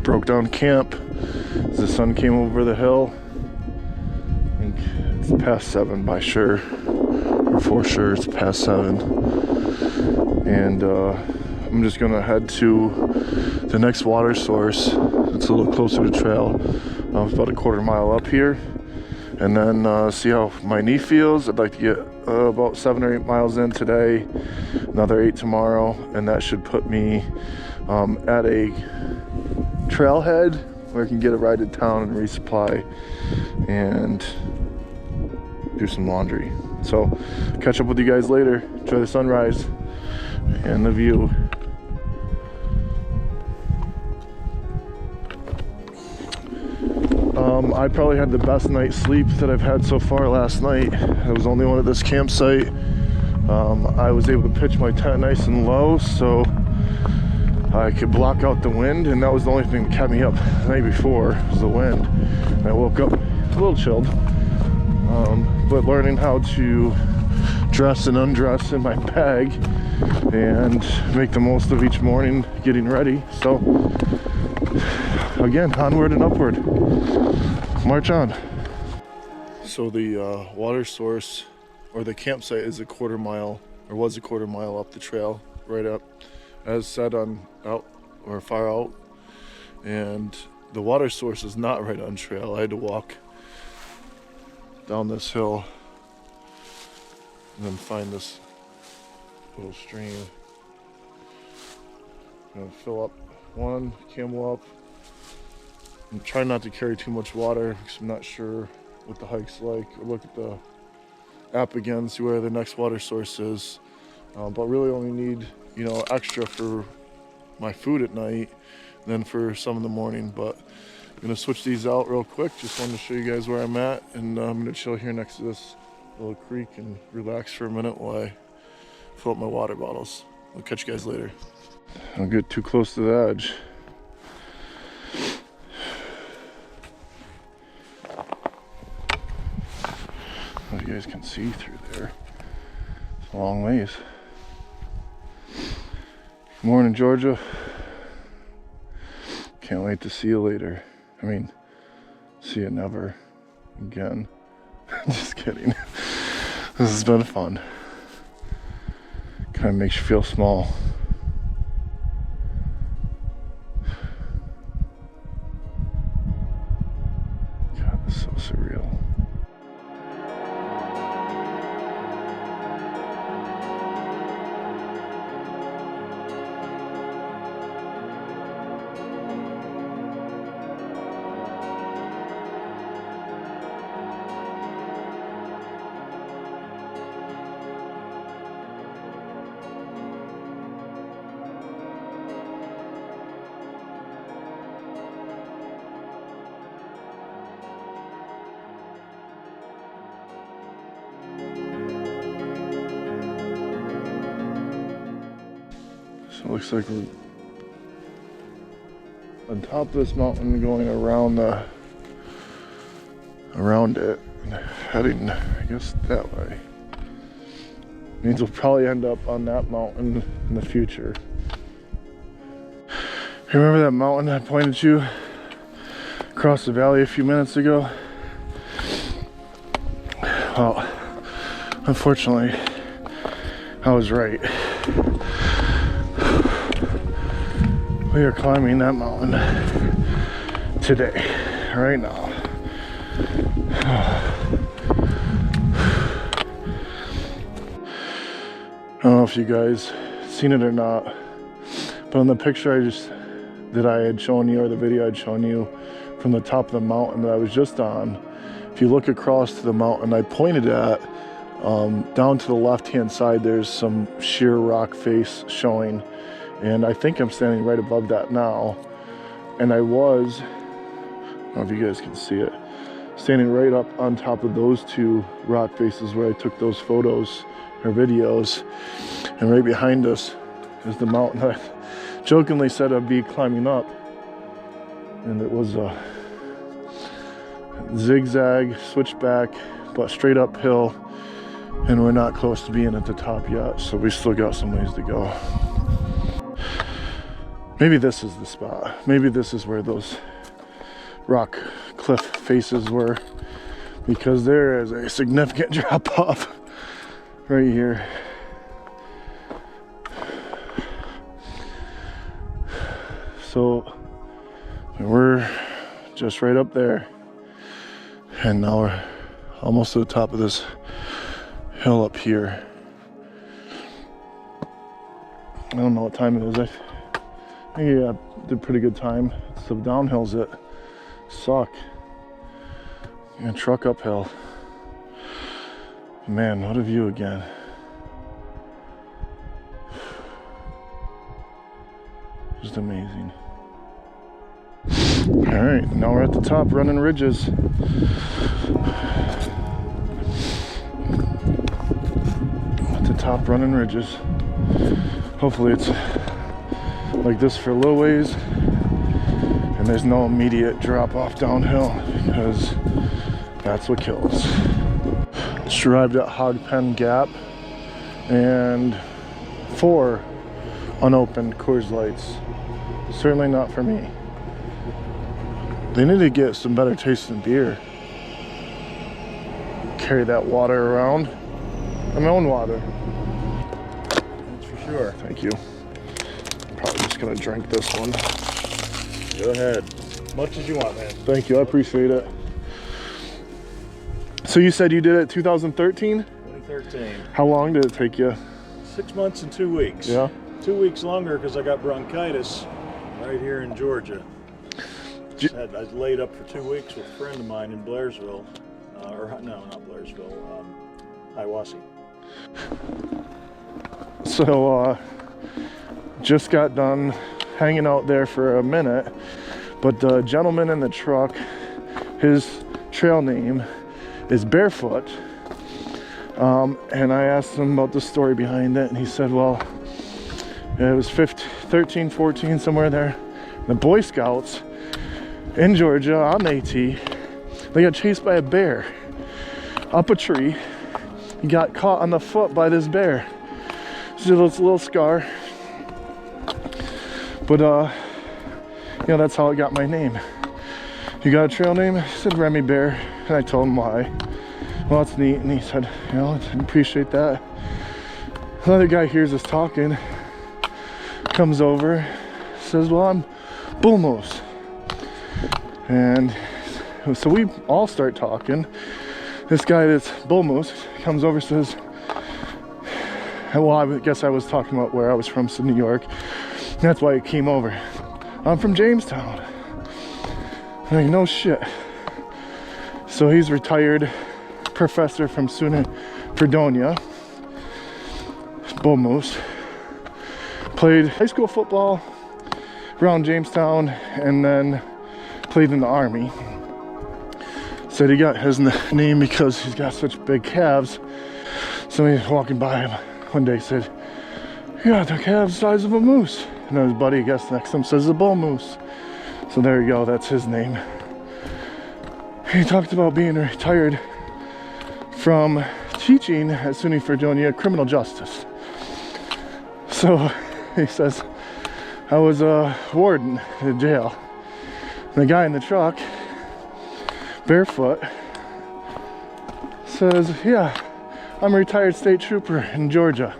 broke down camp as the sun came over the hill. I think it's past 7 by sure, or for sure it's past 7. And I'm just gonna head to the next water source. It's a little closer to trail. It's about a quarter mile up here, and then see how my knee feels. I'd like to get about 7 or 8 miles in today, another 8 tomorrow, and that should put me at a trailhead where I can get a ride to town and resupply and do some laundry. So catch up with you guys later. Enjoy the sunrise and the view. I probably had the best night's sleep that I've had so far last night. I was only one at this campsite. I was able to pitch my tent nice and low so I could block out the wind, and that was the only thing that kept me up the night before, was the wind. And I woke up a little chilled, but learning how to dress and undress in my bag and make the most of each morning getting ready. So again, onward and upward. March on. So the water source, or the campsite, is a quarter mile, or was a quarter mile up the trail, right up, as said on FarOut. And the water source is not right on trail. I had to walk down this hill and then find this little stream. I'm gonna fill up one camel up. I'm trying not to carry too much water because I'm not sure what the hike's like. I'll look at the app again, see where the next water source is. But really only need, extra for my food at night, and then for some in the morning. But I'm gonna switch these out real quick. Just wanted to show you guys where I'm at, and I'm gonna chill here next to this little creek and relax for a minute while I fill up my water bottles. I'll catch you guys later. Don't get too close to the edge. You guys can see through there. It's a long ways. Good morning, Georgia. Can't wait to see you later. I mean, see you never again. Just kidding. This has been fun. Kind of makes you feel small. God, this is so surreal. So it looks like we're on top of this mountain, going around it, and heading, I guess, that way. Means we'll probably end up on that mountain in the future. Remember that mountain I pointed you across the valley a few minutes ago? Well, unfortunately, I was right. We are climbing that mountain today, right now. I don't know if you guys seen it or not, but on the picture that I had shown you, or the video I'd shown you from the top of the mountain that I was just on, if you look across to the mountain I pointed at, down to the left-hand side, there's some sheer rock face showing. And I think I'm standing right above that now. And I don't know if you guys can see it, standing right up on top of those two rock faces where I took those photos or videos. And right behind us is the mountain that I jokingly said I'd be climbing up. And it was a zigzag, switchback, but straight uphill. And we're not close to being at the top yet, so we still got some ways to go. Maybe this is the spot. Maybe this is where those rock cliff faces were, because there is a significant drop off right here. So we're just right up there, and now we're almost to the top of this hill up here. I don't know what time it is. I think I did a pretty good time. It's the downhills that suck. And truck uphill. Man, what a view again. Just amazing. All right, now we're at the top, running ridges. At the top, running ridges. Hopefully it's like this for a little ways, and there's no immediate drop off downhill, because that's what kills. Just arrived at Hogpen Gap, and 4 unopened Coors Lights. Certainly not for me. They need to get some better tasting beer. Carry that water around. My own water. That's for sure. Thank you. I'm probably just gonna drink this one. Go ahead. As much as you want, man. Thank you, I appreciate it. So you said you did it 2013? 2013. How long did it take you? 6 months and 2 weeks. Yeah. 2 weeks longer because I got bronchitis right here in Georgia. I laid up for 2 weeks with a friend of mine in Blairsville. No, not Blairsville. Hiawassee. So, just got done hanging out there for a minute, but the gentleman in the truck, his trail name is Barefoot, and I asked him about the story behind it, and he said, well, it was 13, 14, somewhere there. The Boy Scouts in Georgia on AT, they got chased by a bear up a tree. He got caught on the foot by this bear. It's just a little scar. But, you know, that's how I got my name. You got a trail name? I said Remy Bear, and I told him why. Well, that's neat, and he said, you know, I appreciate that. Another guy hears us talking, comes over, says, well, I'm Bull Moose. And so we all start talking. This guy that's Bull Moose comes over, says, well, I guess I was talking about where I was from, so New York. And that's why he came over. I'm from Jamestown. I'm like, no shit. So he's retired professor from SUNY Fredonia. Bull Moose. Played high school football around Jamestown, and then played in the Army. Said he got his name because he's got such big calves. Somebody walking by him one day said, you got the calves the size of a moose. And then his buddy, I guess, next to him says the Bull Moose. So there you go, that's his name. He talked about being retired from teaching at SUNY Fredonia criminal justice. So he says, I was a warden in jail. And the guy in the truck, Barefoot, says, yeah, I'm a retired state trooper in Georgia.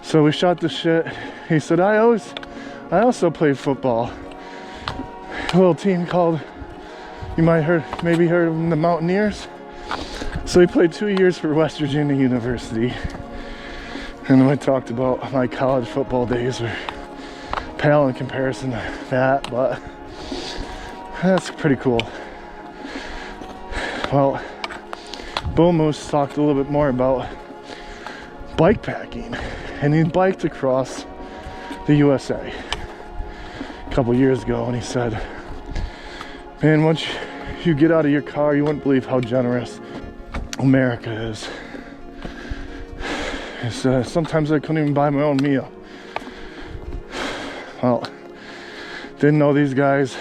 So we shot the shit. He said, I also played football. A little team called, you might maybe heard of them, the Mountaineers. So he played 2 years for West Virginia University. And then we talked about my college football days were pale in comparison to that, but that's pretty cool. Well, Bull Moose talked a little bit more about bike packing, and he biked across the USA a couple years ago, and he said, man, once you get out of your car, you wouldn't believe how generous America is. He said, sometimes I couldn't even buy my own meal. Well, didn't know these guys.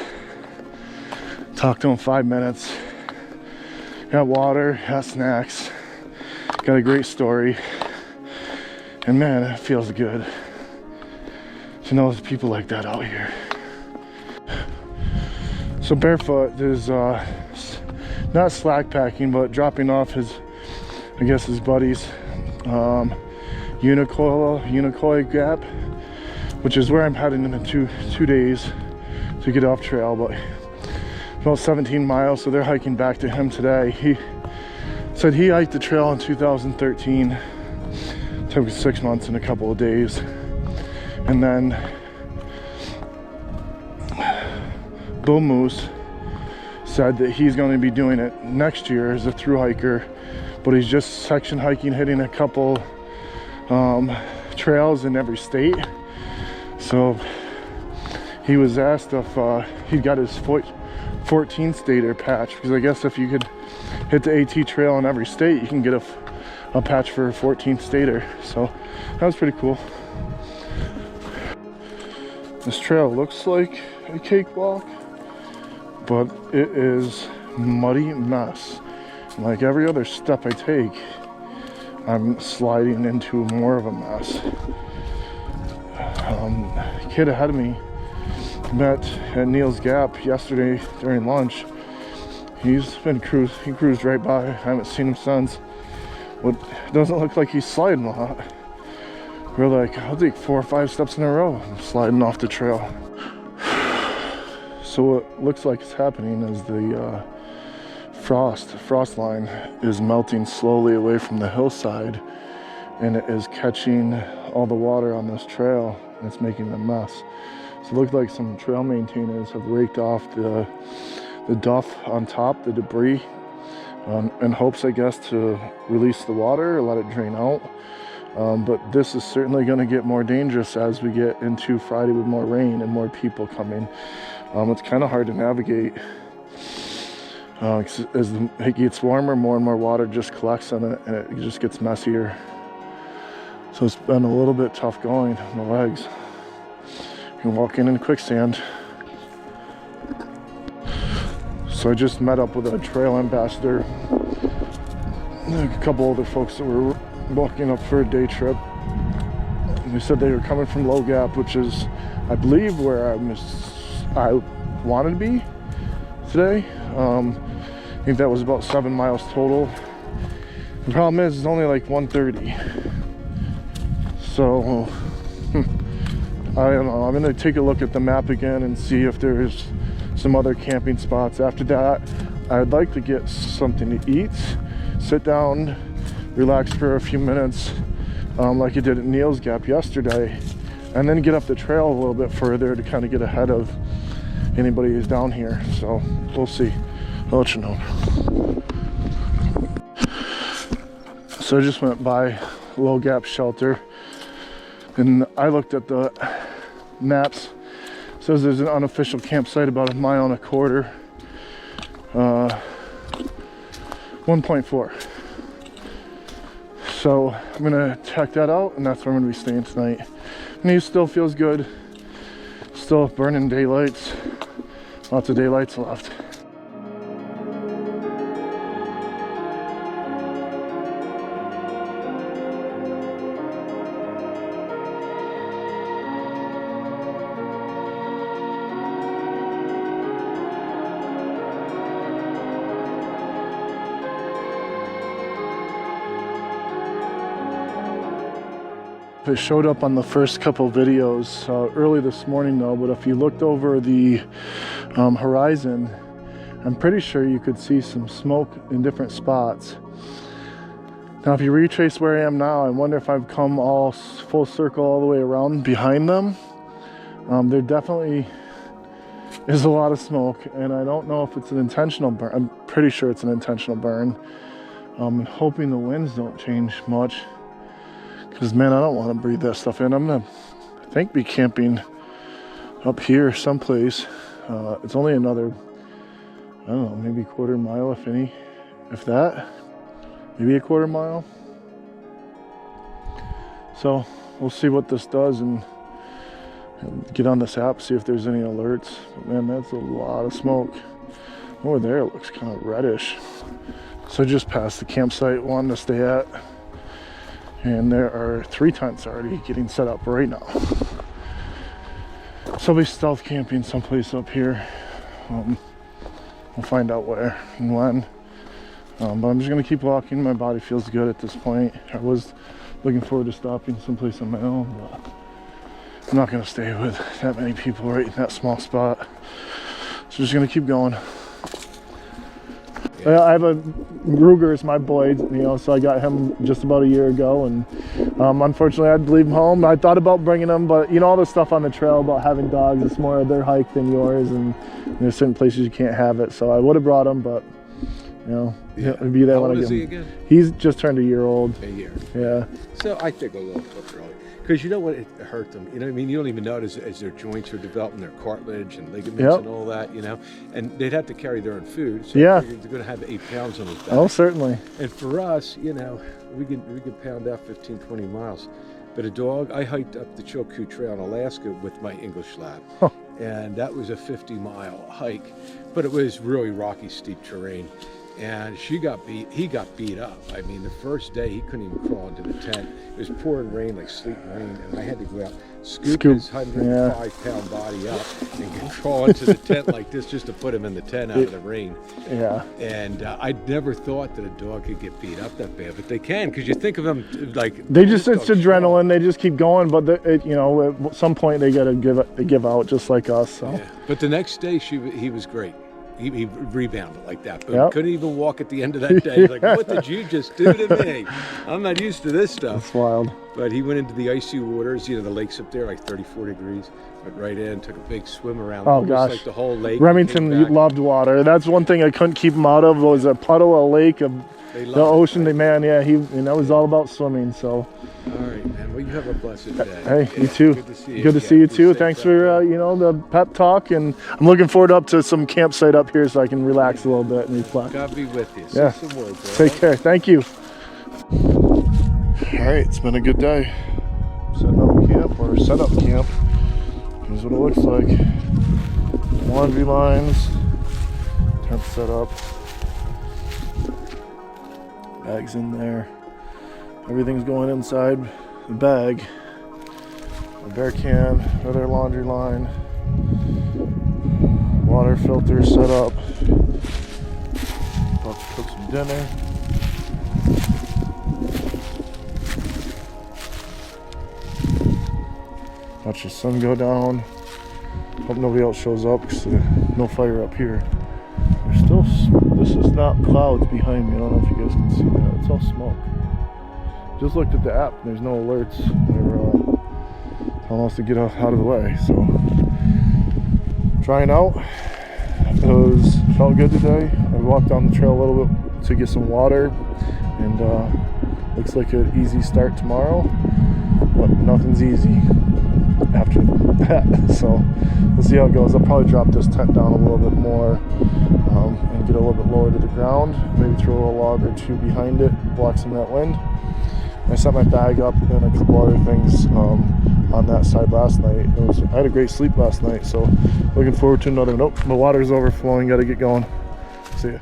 Talked to them 5 minutes. Got water, got snacks, got a great story. And man, it feels good. to know there's people like that out here. So barefoot is not slack packing, but dropping off his, I guess his buddies, Cnoc Gap, which is where I'm heading in two days to get off trail, but about 17 miles. So they're hiking back to him today. He said he hiked the trail in 2013. Took 6 months and a couple of days, and then Bull Moose said that he's going to be doing it next year as a thru hiker, but he's just section hiking, hitting a couple trails in every state. So he was asked if he got his 14 stater patch, because I guess if you could hit the AT trail in every state, you can get a patch for a 14 stater. So that was pretty cool. This trail looks like a cakewalk, but it is muddy mess. Like every other step I take, I'm sliding into more of a mess. Kid ahead of me met at Neil's Gap yesterday during lunch. He cruised right by. I haven't seen him since. But it doesn't look like he's sliding a lot. We're like, I'll take 4 or 5 steps in a row. I'm sliding off the trail. So what looks like is happening is the frost line is melting slowly away from the hillside, and it is catching all the water on this trail, and it's making a mess. So it looks like some trail maintainers have raked off the duff on top, the debris, in hopes, I guess, to release the water or let it drain out. But this is certainly going to get more dangerous as we get into Friday with more rain and more people coming. It's kind of hard to navigate. As it gets warmer, more and more water just collects on it, and it just gets messier. So it's been a little bit tough going on the legs. You're walking in quicksand. So I just met up with a trail ambassador, a couple other folks that were walking up for a day trip. And they said they were coming from Low Gap, which is, I believe, where I wanted to be today. I think that was about 7 miles total. The problem is it's only like 1:30. So I don't know. I'm gonna take a look at the map again and see if there's some other camping spots. After that, I'd like to get something to eat, sit down, relax for a few minutes, like I did at Neil's Gap yesterday, and then get up the trail a little bit further to kind of get ahead of anybody who's down here. So we'll see. I'll let you know. So I just went by Low Gap Shelter, and I looked at the maps. It says there's an unofficial campsite about 1.25 miles, 1.4. So I'm gonna check that out, and that's where I'm gonna be staying tonight. And he still feels good. Still burning daylights. Lots of daylights left. It showed up on the first couple videos early this morning though, but if you looked over the horizon, I'm pretty sure you could see some smoke in different spots. Now if you retrace where I am now, I wonder if I've come all full circle all the way around behind them. There definitely is a lot of smoke, and I don't know if it's an intentional burn. I'm pretty sure it's an intentional burn. I'm hoping the winds don't change much, because man, I don't want to breathe that stuff in. I'm gonna, I think, be camping up here someplace. It's only another, I don't know, maybe 1/4 mile, if any, if that, maybe 1/4 mile. So we'll see what this does and get on this app, see if there's any alerts. But man, that's a lot of smoke. Over there it looks kind of reddish. So just past the campsite I wanted to stay at, and there are 3 tents already getting set up right now. So I'll be stealth camping someplace up here. We'll find out where and when. But I'm just gonna keep walking. My body feels good at this point. I was looking forward to stopping someplace on my own, but I'm not gonna stay with that many people right in that small spot. So just gonna keep going. I have a Ruger, is my boy, you know, so I got him just about a year ago, and unfortunately I had to leave him home. I thought about bringing him, but you know, all the stuff on the trail about having dogs, it's more of their hike than yours, and there's certain places you can't have it. So I would have brought him, but you know, he'll be there when I get him. How old is he again? He's just turned a year old. A year. Yeah. So I think a little too early. Because you know what, it hurt them. You know what I mean? You don't even notice as their joints are developing, their cartilage and ligaments and all that, you know. And they'd have to carry their own food. So they're going to have 8 pounds on his back. Oh, certainly. And for us, you know, we could pound out 15, 20 miles. But a dog, I hiked up the Cnoc Water Trail in Alaska with my English lab. Huh. And that was a 50-mile hike. But it was really rocky, steep terrain. And he got beat up. I mean, the first day he couldn't even crawl into the tent. It was pouring rain, like sleet and rain, and I had to go out, scoop his 105-pound body up and crawl into the tent like this just to put him in the tent out of the rain. Yeah. And I never thought that a dog could get beat up that bad, but they can, because you think of them like it's adrenaline. They just keep going, but you know, at some point they gotta give out, just like us. So. Yeah. But the next day he was great. He rebounded like that, but couldn't even walk at the end of that day. He's like, what did you just do to me? I'm not used to this stuff. That's wild. But he went into the icy waters, you know, the lake's up there, like 34 degrees. Went right in, took a big swim around. Oh, gosh. Like the whole lake. Remington loved water. That's one thing I couldn't keep him out of, was a puddle, a lake, the ocean. Man, yeah, and that was all about swimming, so. All right, man. Well, you have a blessed day. Hey, you too. Good to see you. Good to see you too. Thanks for you know, the pep talk, and I'm looking forward up to some campsite up here so I can relax a little bit and reflect. God be with you. Yeah. Say some words, take care. Thank you. All right, it's been a good day. Setting up camp. Here's what it looks like. Laundry lines. Tent set up. Bags in there. Everything's going inside the bag. A bear can, another laundry line, water filter set up. About to cook some dinner. Watch the sun go down. Hope nobody else shows up, because no fire up here. There's still, this is not clouds behind me. I don't know if you guys can see that. It's all smoke. Just looked at the app, there's no alerts. They're telling us to get out of the way. So, trying out. Felt good today. I walked down the trail a little bit to get some water, and looks like an easy start tomorrow. But nothing's easy after that. So we'll see how it goes. I'll probably drop this tent down a little bit more and get a little bit lower to the ground. Maybe throw a log or two behind it, block some of that wind. I set my bag up and a couple other things on that side last night. I had a great sleep last night, so looking forward to another. Nope, my water's overflowing. Got to get going. See ya.